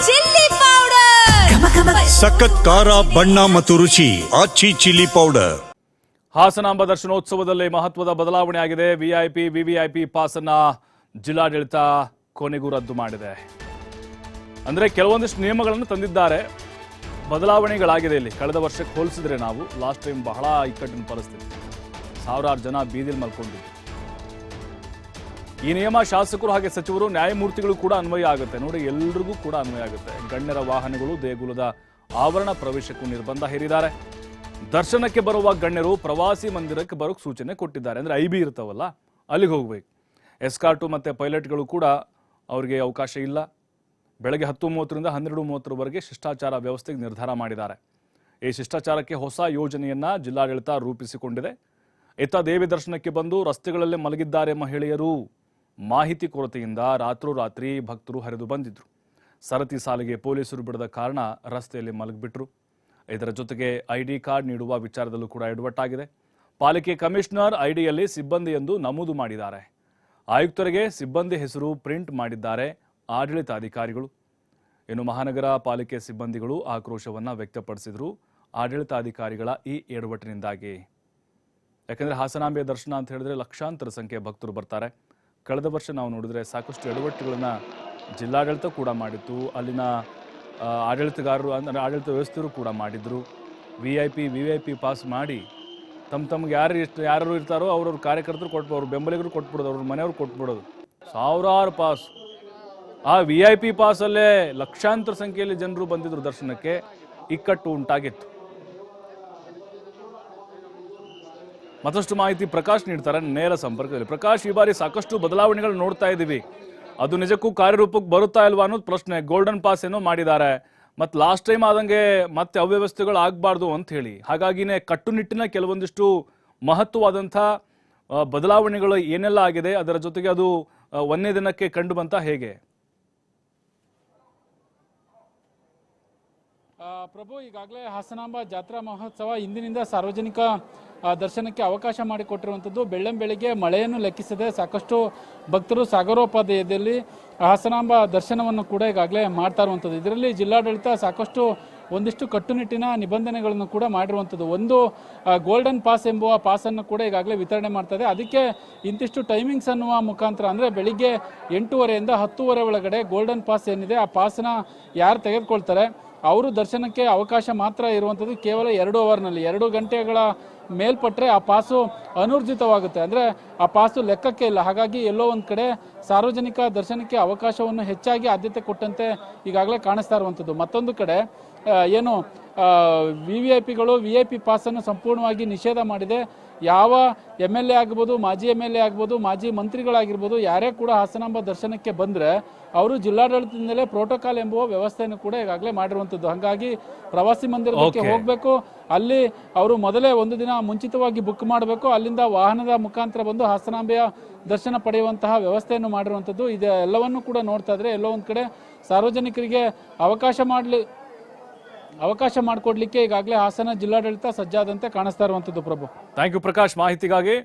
Chilli powder, ಸಖತ್ ಖಾರ ಬಣ್ಣ ಮತ್ತು ರುಚಿ ಆಚಿ ಚಿಲ್ಲಿ ಪೌಡರ್. ಹಾಸನಾಂಬ ದರ್ಶನೋತ್ಸವದಲ್ಲಿ ಮಹತ್ವದ ಬದಲಾವಣೆ ಆಗಿದೆ. ವಿಐಪಿ ವಿವಿಐಪಿ ಪಾಸ್ ಅನ್ನ ಜಿಲ್ಲಾಡಳಿತ ಕೊನೆಗೂ ರದ್ದು ಮಾಡಿದೆ. ಅಂದ್ರೆ ಕೆಲವೊಂದಿಷ್ಟು ನಿಯಮಗಳನ್ನು ತಂದಿದ್ದಾರೆ, ಬದಲಾವಣೆಗಳಾಗಿದೆ. ಇಲ್ಲಿ ಕಳೆದ ವರ್ಷಕ್ಕೆ ಹೋಲಿಸಿದ್ರೆ ನಾವು ಲಾಸ್ಟ್ ಟೈಮ್ ಬಹಳ ಇಕ್ಕಟ್ಟಿನ ಪರಿಸ್ಥಿತಿ, ಸಾವಿರಾರು ಜನ ಬೀದಿಲಿ ಮಲ್ಕೊಂಡಿದ್ರು. ಈ ನಿಯಮ ಶಾಸಕರು ಹಾಗೆ ಸಚಿವರು ನ್ಯಾಯಮೂರ್ತಿಗಳು ಕೂಡ ಅನ್ವಯ ಆಗುತ್ತೆ. ನೋಡಿ, ಎಲ್ರಿಗೂ ಕೂಡ ಅನ್ವಯ ಆಗುತ್ತೆ. ಗಣ್ಯರ ವಾಹನಗಳು ದೇಗುಲದ ಆವರಣ ಪ್ರವೇಶಕ್ಕೂ ನಿರ್ಬಂಧ ಹೇರಿದ್ದಾರೆ. ದರ್ಶನಕ್ಕೆ ಬರುವ ಗಣ್ಯರು ಪ್ರವಾಸಿ ಮಂದಿರಕ್ಕೆ ಬರೋಕ್ಕೆ ಸೂಚನೆ ಕೊಟ್ಟಿದ್ದಾರೆ. ಅಂದರೆ IB ಇರ್ತಾವಲ್ಲ, ಅಲ್ಲಿಗೆ ಹೋಗ್ಬೇಕು. ಎಸ್ಕಾರ್ಟು ಮತ್ತು ಪೈಲಟ್ಗಳು ಕೂಡ ಅವರಿಗೆ ಅವಕಾಶ ಇಲ್ಲ. ಬೆಳಗ್ಗೆ 10:30ರಿಂದ 12:30ರವರೆಗೆ ಶಿಷ್ಟಾಚಾರ ವ್ಯವಸ್ಥೆಗೆ ನಿರ್ಧಾರ ಮಾಡಿದ್ದಾರೆ. ಈ ಶಿಷ್ಟಾಚಾರಕ್ಕೆ ಹೊಸ ಯೋಜನೆಯನ್ನ ಜಿಲ್ಲಾಡಳಿತ ರೂಪಿಸಿಕೊಂಡಿದೆ. ಇತ್ತ ದೇವಿ ದರ್ಶನಕ್ಕೆ ಬಂದು ರಸ್ತೆಗಳಲ್ಲೇ ಮಲಗಿದ್ದಾರೆ ಮಹಿಳೆಯರು. ಮಾಹಿತಿ ಕೊರತೆಯಿಂದ ರಾತ್ರೋರಾತ್ರಿ ಭಕ್ತರು ಹರಿದು ಬಂದಿದ್ರು. ಸರತಿ ಸಾಲಿಗೆ ಪೊಲೀಸರು ಬಿಡದ ಕಾರಣ ರಸ್ತೆಯಲ್ಲಿ ಮಲಗಿಬಿಟ್ರು. ಇದರ ಜೊತೆಗೆ ID ಕಾರ್ಡ್ ನೀಡುವ ವಿಚಾರದಲ್ಲೂ ಕೂಡ ಎಡವಟ್ಟಾಗಿದೆ. ಪಾಲಿಕೆ ಕಮಿಷನರ್ ಐಡಿಯಲ್ಲಿ ಸಿಬ್ಬಂದಿ ಎಂದು ನಮೂದು ಮಾಡಿದ್ದಾರೆ. ಆಯುಕ್ತರಿಗೆ ಸಿಬ್ಬಂದಿ ಹೆಸರು ಪ್ರಿಂಟ್ ಮಾಡಿದ್ದಾರೆ ಆಡಳಿತಾಧಿಕಾರಿಗಳು. ಇನ್ನು ಮಹಾನಗರ ಪಾಲಿಕೆ ಸಿಬ್ಬಂದಿಗಳು ಆಕ್ರೋಶವನ್ನು ವ್ಯಕ್ತಪಡಿಸಿದರು ಆಡಳಿತಾಧಿಕಾರಿಗಳ ಈ ಎಡವಟ್ಟಿನಿಂದಾಗಿ. ಯಾಕಂದರೆ ಹಾಸನಾಂಬೆ ದರ್ಶನ ಅಂತ ಹೇಳಿದ್ರೆ ಲಕ್ಷಾಂತರ ಸಂಖ್ಯೆಯ ಭಕ್ತರು ಬರ್ತಾರೆ. ಕಳೆದ ವರ್ಷ ನಾವು ನೋಡಿದ್ರೆ ಸಾಕಷ್ಟು ಎಡವಟ್ಟುಗಳನ್ನು ಜಿಲ್ಲಾಡಳಿತ ಕೂಡ ಮಾಡಿತ್ತು. ಅಲ್ಲಿನ ಆಡಳಿತಗಾರರು ಅಂದರೆ ಆಡಳಿತ ವ್ಯವಸ್ಥೆಯರು ಕೂಡ ಮಾಡಿದ್ರು. ವಿವಿಐಪಿ ಪಾಸ್ ಮಾಡಿ ತಮ್ಗೆ ಯಾರು ಇರ್ತಾರೋ ಅವ್ರವ್ರ ಕಾರ್ಯಕರ್ತರು ಕೊಟ್ಬಿಡೋದು, ಅವ್ರ ಬೆಂಬಲಿಗರು ಕೊಟ್ಬಿಡೋದು, ಅವ್ರ ಮನೆಯವ್ರು ಕೊಟ್ಬಿಡೋದು. ಸಾವಿರಾರು ಪಾಸ್. ಆ VIP ಪಾಸಲ್ಲೇ ಲಕ್ಷಾಂತರ ಸಂಖ್ಯೆಯಲ್ಲಿ ಜನರು ಬಂದಿದ್ರು ದರ್ಶನಕ್ಕೆ. ಇಕ್ಕಟ್ಟು ಉಂಟಾಗಿತ್ತು. ಮತ್ತಷ್ಟು ಮಾಹಿತಿ ಪ್ರಕಾಶ್ ನೀಡ್ತಾರೆ ನೇರ ಸಂಪರ್ಕದಲ್ಲಿ. ಪ್ರಕಾಶ್, ಈ ಬಾರಿ ಸಾಕಷ್ಟು ಬದಲಾವಣೆಗಳು ನೋಡ್ತಾ ಇದ್ದೀವಿ. ಅದು ನಿಜಕ್ಕೂ ಕಾರ್ಯರೂಪಕ್ಕೆ ಬರುತ್ತಾ ಇಲ್ವಾ ಅನ್ನೋದು ಪ್ರಶ್ನೆ. ಗೋಲ್ಡನ್ ಪಾಸ್ ಏನೋ ಮಾಡಿದ್ದಾರೆ, ಮತ್ತು ಲಾಸ್ಟ್ ಟೈಮ್ ಆದಂಗೆ ಮತ್ತೆ ಅವ್ಯವಸ್ಥೆಗಳು ಆಗಬಾರ್ದು ಅಂತ ಹೇಳಿ. ಹಾಗಾಗಿನೇ ಕಟ್ಟುನಿಟ್ಟಿನ ಕೆಲವೊಂದಿಷ್ಟು ಮಹತ್ವವಾದಂಥ ಬದಲಾವಣೆಗಳು ಏನೆಲ್ಲ ಆಗಿದೆ, ಅದರ ಜೊತೆಗೆ ಅದು ಒಂದೇ ದಿನಕ್ಕೆ ಕಂಡು ಬಂತ ಹೇಗೆ? ಪ್ರಭು, ಈಗಾಗಲೇ ಹಾಸನಾಂಬ ಜಾತ್ರಾ ಮಹೋತ್ಸವ ಇಂದಿನಿಂದ ಸಾರ್ವಜನಿಕ ದರ್ಶನಕ್ಕೆ ಅವಕಾಶ ಮಾಡಿಕೊಟ್ಟಿರುವಂಥದ್ದು. ಬೆಳ್ಳಂಬೆಳಿಗ್ಗೆ ಮಳೆಯನ್ನು ಲೆಕ್ಕಿಸದೆ ಸಾಕಷ್ಟು ಭಕ್ತರು ಸಾಗರೋಪಾಧ್ಯಾಯದಲ್ಲಿ ಹಾಸನಾಂಬ ದರ್ಶನವನ್ನು ಕೂಡ ಈಗಾಗಲೇ ಮಾಡ್ತಾ ಇರುವಂಥದ್ದು. ಇದರಲ್ಲಿ ಜಿಲ್ಲಾಡಳಿತ ಸಾಕಷ್ಟು ಒಂದಿಷ್ಟು ಕಟ್ಟುನಿಟ್ಟಿನ ನಿಬಂಧನೆಗಳನ್ನು ಕೂಡ ಮಾಡಿರುವಂಥದ್ದು. ಒಂದು ಗೋಲ್ಡನ್ ಪಾಸ್ ಎಂಬುವ ಪಾಸನ್ನು ಕೂಡ ಈಗಾಗಲೇ ವಿತರಣೆ ಮಾಡ್ತದೆ. ಅದಕ್ಕೆ ಇಂತಿಷ್ಟು ಟೈಮಿಂಗ್ಸ್ ಅನ್ನುವ ಮುಖಾಂತರ, ಅಂದರೆ ಬೆಳಿಗ್ಗೆ 8:30ರಿಂದ 10:30 ಒಳಗಡೆ ಗೋಲ್ಡನ್ ಪಾಸ್ ಏನಿದೆ ಆ ಪಾಸನ್ನ ಯಾರು ತೆಗೆದುಕೊಳ್ತಾರೆ ಅವರು ದರ್ಶನಕ್ಕೆ ಅವಕಾಶ ಮಾತ್ರ ಇರುವಂಥದ್ದು. ಕೇವಲ 2 ಅವರ್ನಲ್ಲಿ 2 ಗಂಟೆಗಳ ಮೇಲ್ಪಟ್ಟರೆ ಆ ಪಾಸು ಅನೂರ್ಜಿತವಾಗುತ್ತೆ, ಅಂದರೆ ಆ ಪಾಸು ಲೆಕ್ಕಕ್ಕೆ ಇಲ್ಲ. ಹಾಗಾಗಿ ಎಲ್ಲೋ ಒಂದು ಕಡೆ ಸಾರ್ವಜನಿಕ ದರ್ಶನಕ್ಕೆ ಅವಕಾಶವನ್ನು ಹೆಚ್ಚಾಗಿ ಆದ್ಯತೆ ಕೊಟ್ಟಂತೆ ಈಗಾಗಲೇ ಕಾಣಿಸ್ತಾ ಇರುವಂಥದ್ದು. ಮತ್ತೊಂದು ಕಡೆ ಏನು ವಿವಿಐಪಿಗಳು VIP ಪಾಸನ್ನು ಸಂಪೂರ್ಣವಾಗಿ ನಿಷೇಧ ಮಾಡಿದೆ. ಯಾವ MLA ಆಗ್ಬೋದು, ಮಾಜಿ MLA ಆಗ್ಬೋದು, ಮಾಜಿ ಮಂತ್ರಿಗಳಾಗಿರ್ಬೋದು, ಯಾರೇ ಕೂಡ ಹಾಸನಾಂಬ ದರ್ಶನಕ್ಕೆ ಬಂದರೆ ಅವರು ಜಿಲ್ಲಾಡಳಿತದಿಂದಲೇ ಪ್ರೋಟೋಕಾಲ್ ಎಂಬುವ ವ್ಯವಸ್ಥೆಯನ್ನು ಕೂಡ ಈಗಾಗಲೇ ಮಾಡಿರುವಂಥದ್ದು. ಹಾಗಾಗಿ ಪ್ರವಾಸಿ ಮಂದಿರಕ್ಕೆ ಹೋಗಬೇಕು, ಅಲ್ಲಿ ಅವರು ಮೊದಲೇ ಒಂದು ದಿನ ಮುಂಚಿತವಾಗಿ ಬುಕ್ ಮಾಡಬೇಕು, ಅಲ್ಲಿಂದ ವಾಹನದ ಮುಖಾಂತರ ಬಂದು ಹಾಸನಾಂಬೆಯ ದರ್ಶನ ಪಡೆಯುವಂತಹ ವ್ಯವಸ್ಥೆಯನ್ನು ಮಾಡಿರುವಂಥದ್ದು. ಇದೆಲ್ಲವನ್ನೂ ಕೂಡ ನೋಡ್ತಾ ಇದ್ರೆ ಎಲ್ಲೋ ಒಂದು ಕಡೆ ಸಾರ್ವಜನಿಕರಿಗೆ ಅವಕಾಶ ಮಾಡಿಕೊಡ್ಲಿಕ್ಕೆ ಈಗಾಗಲೇ ಹಾಸನ ಜಿಲ್ಲಾಡಳಿತ ಸಜ್ಜಾದಂತೆ ಕಾಣಿಸ್ತಾ ಇರುವಂಥದ್ದು. ಪ್ರಭು, ಥ್ಯಾಂಕ್ ಯು ಪ್ರಕಾಶ್ ಮಾಹಿತಿಗಾಗಿ.